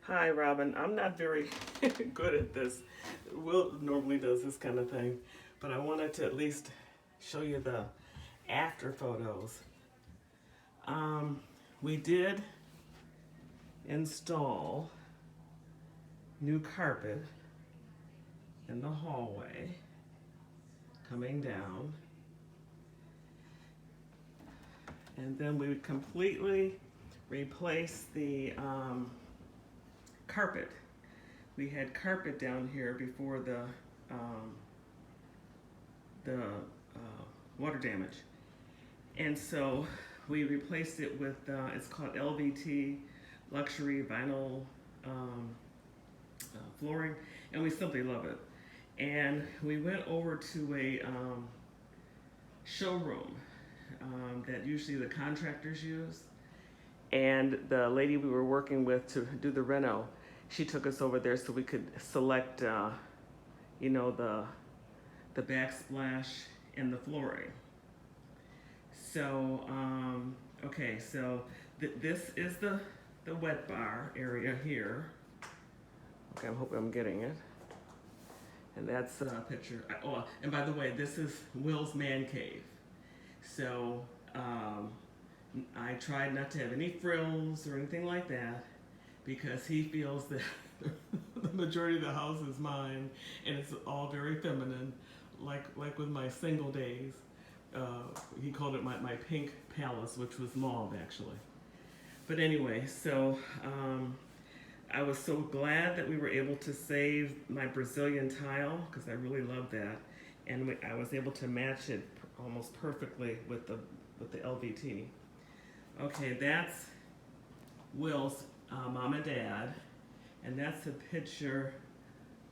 Hi, Robin. I'm not very good at this. Will normally does this kind of thing, but I wanted to at least show you the after photos. Um, we did install new carpet in the hallway coming down, and then we completely replaced the carpet. We had carpet down here before um, the water damage. And so we replaced it with, it's called LVT, luxury vinyl um, flooring, and we simply love it. And we went over to a showroom that usually the contractors use. And the lady we were working with to do the reno, she took us over there so we could select, you know, the backsplash and the flooring. So, okay, so this is the wet bar area here. Okay, I'm hoping I'm getting it. And that's a picture. Oh, and by the way, this is Will's man cave. So, I tried not to have any frills or anything like that because he feels that the majority of the house is mine and it's all very feminine, like with my single days. He called it my pink palace, which was mauve actually. But anyway, so I was so glad that we were able to save my Brazilian tile because I really love that, and I was able to match it almost perfectly with the LVT. Okay, that's Will's mom and dad, and that's a picture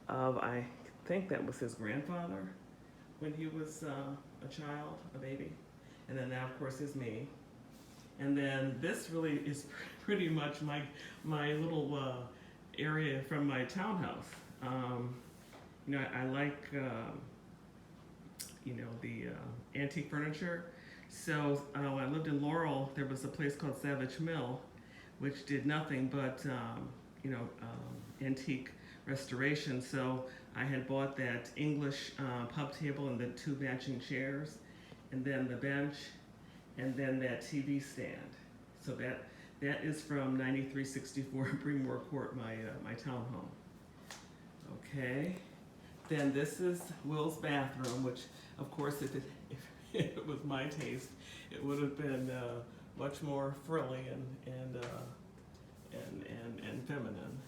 of, I think that was his grandfather when he was a child, a baby. And then that, of course, is me. And then this really is pretty much my little area from my townhouse. You know, I like you know the antique furniture. So when I lived in Laurel, there was a place called Savage Mill, which did nothing but you know antique restoration. So I had bought that English pub table and the two matching chairs, and then the bench, and then that TV stand. So that is from 9364 Bremore Court, my townhome. Okay. Then this is Will's bathroom, which, of course, if it was my taste, it would have been much more frilly and feminine.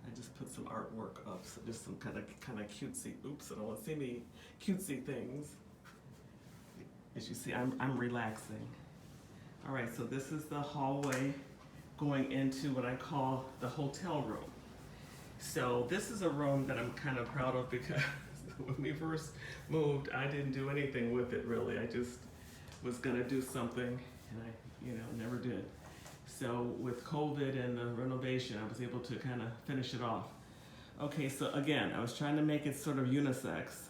I just put some artwork up, so just some kind of cutesy. Oops, I don't want to see me cutesy things. As you see, I'm relaxing. All right, so this is the hallway going into what I call the hotel room. So this is a room that I'm kind of proud of because when we first moved, I didn't do anything with it really. I just was gonna do something and I never did. So with COVID and the renovation, I was able to kind of finish it off. Okay, so again, I was trying to make it sort of unisex,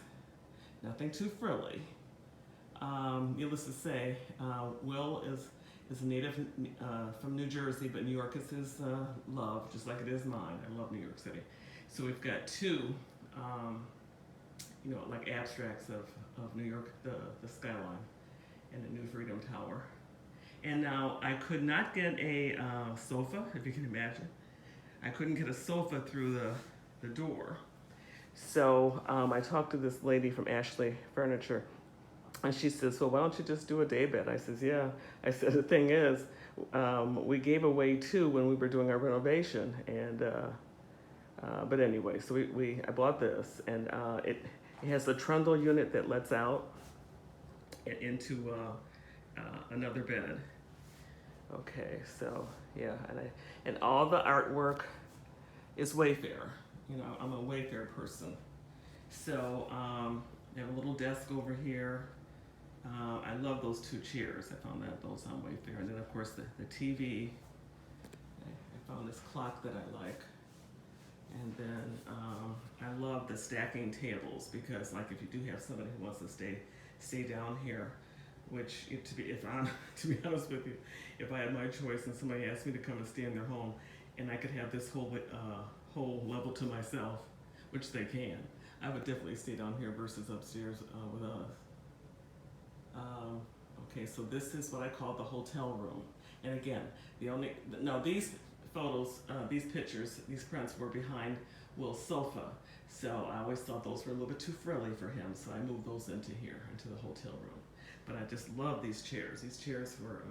nothing too frilly. Needless to say, Will is a native from New Jersey, but New York is his love, just like it is mine. I love New York City. So we've got two, you know, like abstracts of New York, the skyline, and the New Freedom Tower. And now I could not get a sofa, if you can imagine. I couldn't get a sofa through the door. So I talked to this lady from Ashley Furniture, and she says, well, why don't you just do a day bed? I says, yeah. I said, the thing is, we gave away two when we were doing our renovation. And, but anyway, so I bought this, and it has a trundle unit that lets out into another bed. Okay, so yeah, and all the artwork is Wayfair. You know, I'm a Wayfair person. So I have a little desk over here. I love those two chairs. I found those on Wayfair. And then, of course, the TV. I found this clock that I like. And then I love the stacking tables because, like, if you do have somebody who wants to stay down here, which, to be honest with you, if I had my choice and somebody asked me to come and stay in their home, and I could have this whole level to myself, which they can. I would definitely stay down here versus upstairs with us. Um, okay, so this is what I call the hotel room. And again, these photos, these pictures, these prints were behind Will's sofa. So I always thought those were a little bit too frilly for him, so I moved those into here, into the hotel room. But I just love these chairs. These chairs were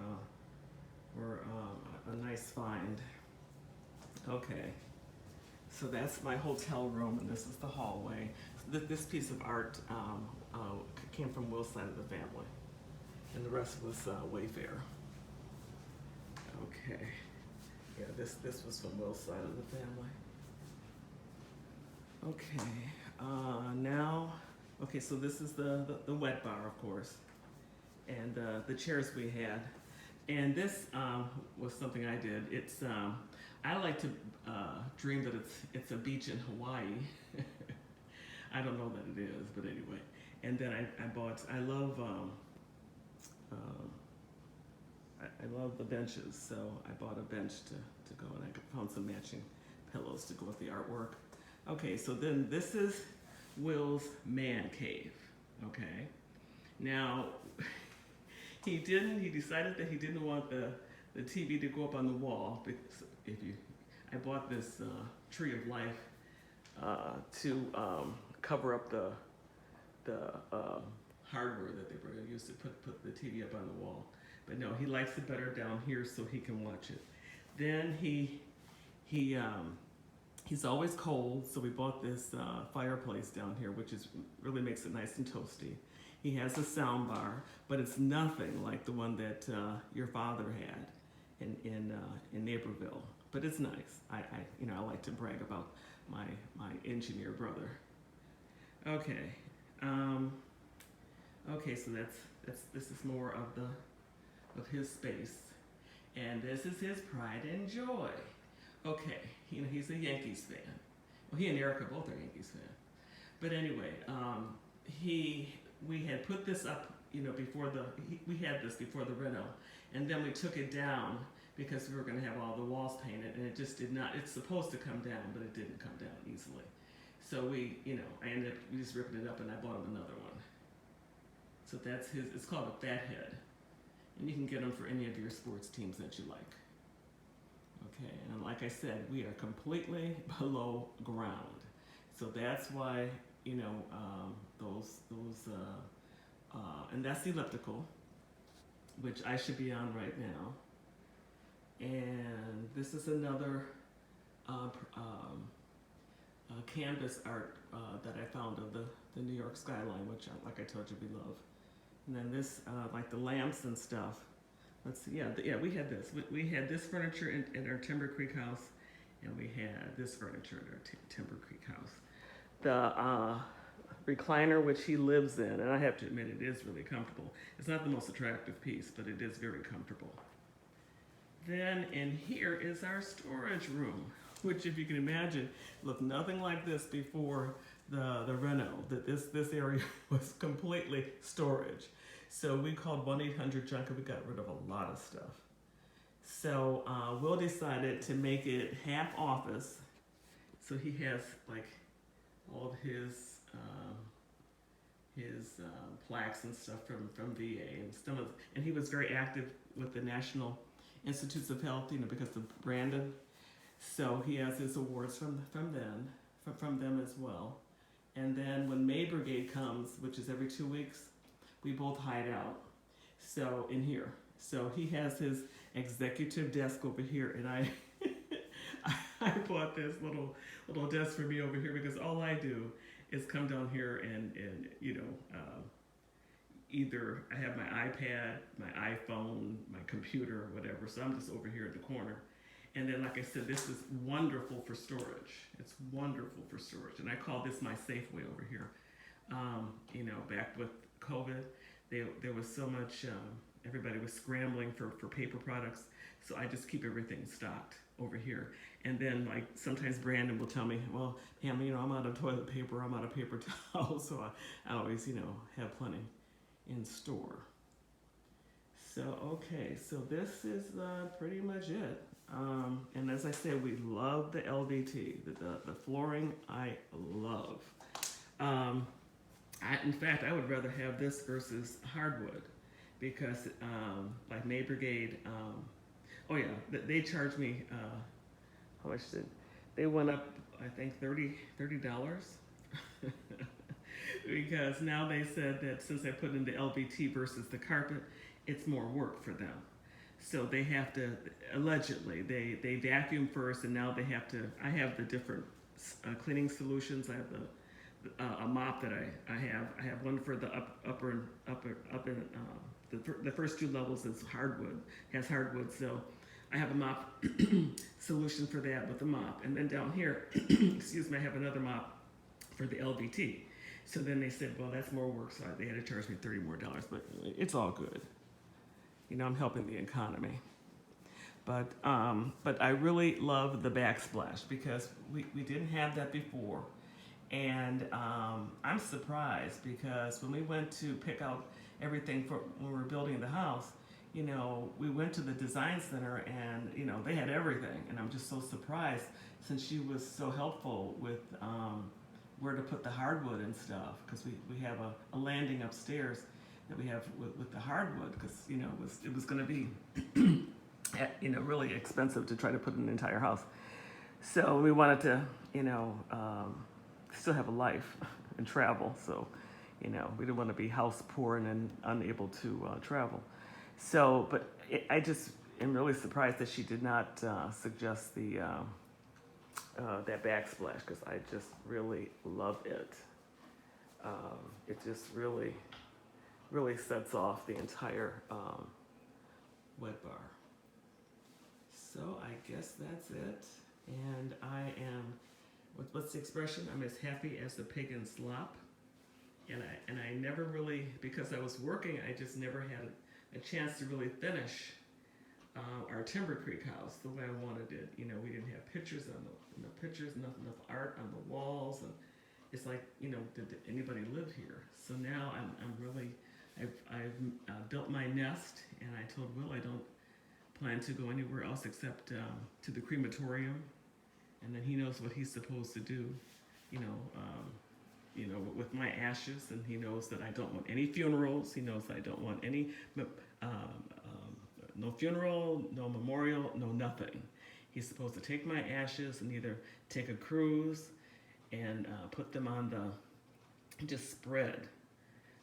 a nice find. Okay, so that's my hotel room, and this is the hallway. This piece of art came from Will's side of the family, and the rest was Wayfair. Okay, yeah, this was from Will's side of the family. Okay, now, okay, so this is the wet bar, of course, and the chairs we had. And this was something I did. It's I like to dream that it's a beach in Hawaii. I don't know that it is, but anyway. And then I love I love the benches, so I bought a bench to go, and I found some matching pillows to go with the artwork. Okay, so then this is Will's man cave. Okay, now he decided that he didn't want the TV to go up on the wall, because I bought this tree of life to cover up the hardware that they were going to use to put the TV up on the wall. But no, he likes it better down here so he can watch it. Then he's always cold, so we bought this fireplace down here, which really makes it nice and toasty. He has a sound bar, but it's nothing like the one that your father had in Naperville. But it's nice. I like to brag about my engineer brother. Okay, okay. So this is more of his space, and this is his pride and joy. Okay, he's a Yankees fan. Well, he and Erica both are Yankees fans. But anyway, we had put this up, we had this before the reno, and then we took it down because we were going to have all the walls painted, and it just did not. It's supposed to come down, but it didn't come down easily. So I ended up just ripping it up, and I bought him another one. So that's his. It's called a Fathead, and you can get them for any of your sports teams that you like. Okay, and like I said, we are completely below ground, so that's why those and that's the elliptical, which I should be on right now. And this is another canvas art that I found of the New York skyline, which, like I told you, we love. And then this, like the lamps and stuff. Let's see, yeah, we had this. We had this furniture in our Timber Creek house, and we had this furniture in our Timber Creek house. The recliner, which he lives in, and I have to admit, it is really comfortable. It's not the most attractive piece, but it is very comfortable. Then in here is our storage room, which, if you can imagine, looked nothing like this before the reno. That this area was completely storage. So we called 1-800-JUNK, and we got rid of a lot of stuff. So Will decided to make it half office. So he has like all of his plaques and stuff from VA and he was very active with the National Institutes of Health, because of Brandon. So he has his awards from them as well. And then when May Brigade comes, which is every 2 weeks, we both hide out. So in here. So he has his executive desk over here, and I bought this little desk for me over here because all I do is come down here and either I have my iPad, my iPhone, my computer, whatever. So I'm just over here at the corner. And then, like I said, this is wonderful for storage. It's wonderful for storage. And I call this my Safeway over here. Back with COVID, there was so much, everybody was scrambling for paper products. So I just keep everything stocked over here. And then, like, sometimes Brandon will tell me, well, Pam, I'm out of toilet paper, I'm out of paper towels. So I always, have plenty in store. So, okay, so this is pretty much it. And as I said, we love the LVT. The flooring I love. Um, in fact, I would rather have this versus hardwood because, like May Brigade, oh yeah, they charge me, how much did, they went up, I think, $30 because now they said that since I put in the LVT versus the carpet, it's more work for them. So they have to, allegedly, they vacuum first, and now they have to, I have the different cleaning solutions. I have a mop that I have. I have one for the upper up in the first two levels is hardwood, has hardwood. So I have a mop solution for that with the mop, and then down here, excuse me, I have another mop for the LVT. So then they said, well, that's more work, so they had to charge me $30 more, but it's all good. You know, I'm helping the economy. But I really love the backsplash because we didn't have that before. And I'm surprised because when we went to pick out everything for when we were building the house, you know, we went to the design center and, you know, they had everything. And I'm just so surprised since she was so helpful with where to put the hardwood and stuff, because we have a landing upstairs that we have with the hardwood, because, you know, it was going to be you know, really expensive to try to put an entire house. So we wanted to, you know, still have a life and travel. So, you know, we didn't want to be house poor and then unable to travel. So, but I just am really surprised that she did not suggest the that backsplash, because I just really love it. It just really sets off the entire wet bar. So I guess that's it. And I am, what's the expression? I'm as happy as a pig in slop. And I never really, because I was working, I just never had a chance to really finish our Timber Creek house the way I wanted it. You know, we didn't have pictures on the pictures, enough art on the walls, and it's like, you know, did anybody live here? So now I'm really, I've built my nest, and I told Will I don't plan to go anywhere else except to the crematorium, and then he knows what he's supposed to do, you know, with my ashes, and he knows that I don't want any funerals. He knows that I don't want any, no funeral, no memorial, no nothing. He's supposed to take my ashes and either take a cruise and put them on just spread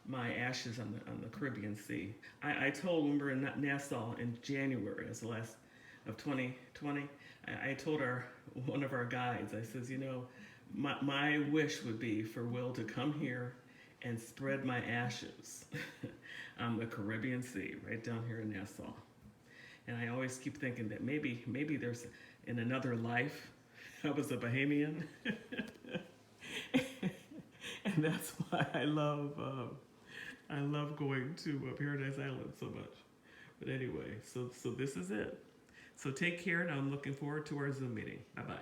my ashes on the Caribbean Sea. I told when we were in Nassau in January, as the last of 2020, I told one of our guides, I says, you know, my wish would be for Will to come here and spread my ashes on the Caribbean Sea, right down here in Nassau. And I always keep thinking that maybe there's, in another life, I was a Bahamian. And that's why I love going to Paradise Island so much. But anyway, so this is it. So take care, and I'm looking forward to our Zoom meeting. Bye-bye.